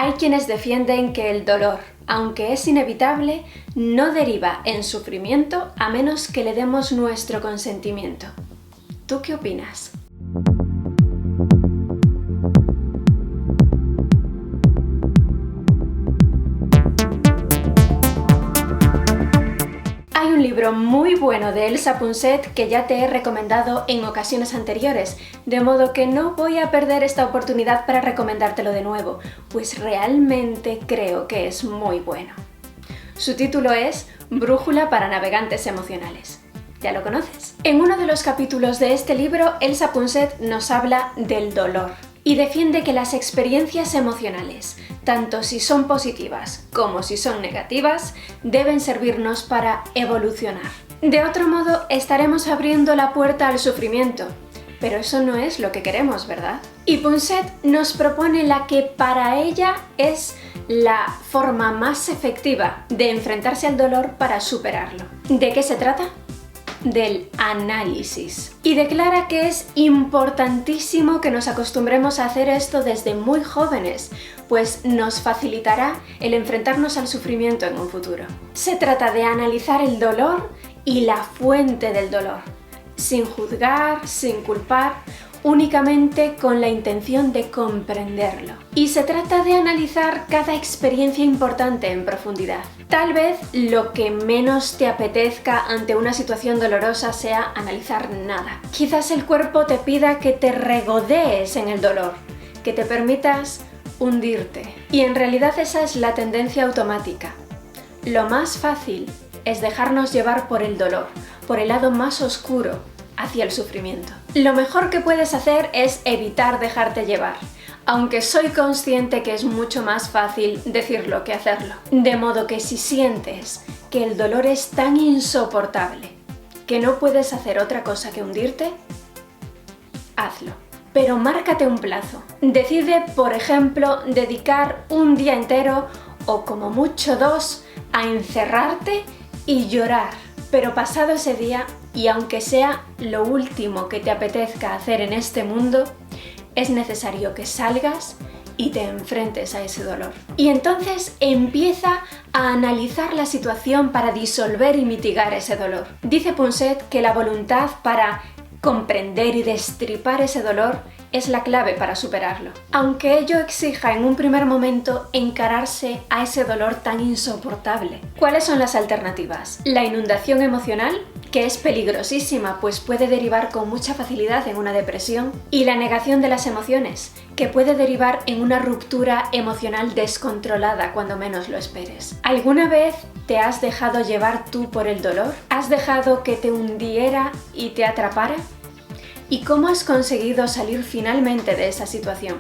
Hay quienes defienden que el dolor, aunque es inevitable, no deriva en sufrimiento a menos que le demos nuestro consentimiento. ¿Tú qué opinas? Hay un libro muy bueno de Elsa Punset que ya te he recomendado en ocasiones anteriores, de modo que no voy a perder esta oportunidad para recomendártelo de nuevo, pues realmente creo que es muy bueno. Su título es Brújula para navegantes emocionales. ¿Ya lo conoces? En uno de los capítulos de este libro, Elsa Punset nos habla del dolor y defiende que las experiencias emocionales, tanto si son positivas como si son negativas, deben servirnos para evolucionar. De otro modo, estaremos abriendo la puerta al sufrimiento, pero eso no es lo que queremos, ¿verdad? Y Punset nos propone la que para ella es la forma más efectiva de enfrentarse al dolor para superarlo. ¿De qué se trata? Del análisis. Y declara que es importantísimo que nos acostumbremos a hacer esto desde muy jóvenes, pues nos facilitará el enfrentarnos al sufrimiento en un futuro. Se trata de analizar el dolor y la fuente del dolor, sin juzgar, sin culpar, únicamente con la intención de comprenderlo. Y se trata de analizar cada experiencia importante en profundidad. Tal vez lo que menos te apetezca ante una situación dolorosa sea analizar nada. Quizás el cuerpo te pida que te regodees en el dolor, que te permitas hundirte. Y en realidad esa es la tendencia automática. Lo más fácil es dejarnos llevar por el dolor, por el lado más oscuro, hacia el sufrimiento. Lo mejor que puedes hacer es evitar dejarte llevar, aunque soy consciente que es mucho más fácil decirlo que hacerlo. De modo que si sientes que el dolor es tan insoportable que no puedes hacer otra cosa que hundirte, hazlo. Pero márcate un plazo. Decide, por ejemplo, dedicar un día entero o como mucho 2 a encerrarte y llorar. Pero pasado ese día, y aunque sea lo último que te apetezca hacer en este mundo, es necesario que salgas y te enfrentes a ese dolor. Y entonces empieza a analizar la situación para disolver y mitigar ese dolor. Dice Punset que la voluntad para comprender y destripar ese dolor es la clave para superarlo. Aunque ello exija en un primer momento encararse a ese dolor tan insoportable. ¿Cuáles son las alternativas? La inundación emocional, que es peligrosísima, pues puede derivar con mucha facilidad en una depresión, y la negación de las emociones, que puede derivar en una ruptura emocional descontrolada cuando menos lo esperes. ¿Alguna vez te has dejado llevar tú por el dolor? ¿Has dejado que te hundiera y te atrapara? ¿Y cómo has conseguido salir finalmente de esa situación?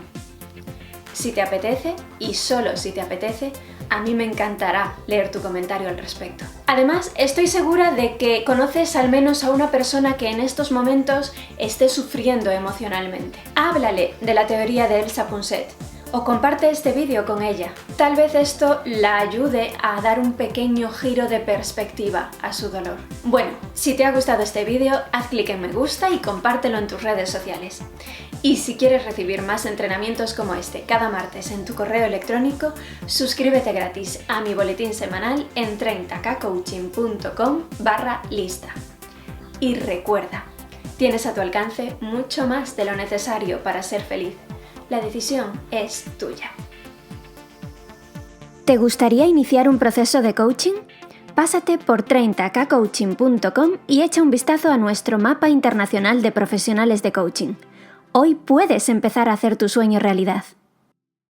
Si te apetece, y solo si te apetece, a mí me encantará leer tu comentario al respecto. Además, estoy segura de que conoces al menos a una persona que en estos momentos esté sufriendo emocionalmente. Háblale de la teoría de Elsa Punset o comparte este vídeo con ella. Tal vez esto la ayude a dar un pequeño giro de perspectiva a su dolor. Bueno, si te ha gustado este vídeo, haz clic en me gusta y compártelo en tus redes sociales. Y si quieres recibir más entrenamientos como este cada martes en tu correo electrónico, suscríbete gratis a mi boletín semanal en 30kcoaching.com/lista. Y recuerda, tienes a tu alcance mucho más de lo necesario para ser feliz. La decisión es tuya. ¿Te gustaría iniciar un proceso de coaching? Pásate por 30kcoaching.com y echa un vistazo a nuestro mapa internacional de profesionales de coaching. Hoy puedes empezar a hacer tu sueño realidad.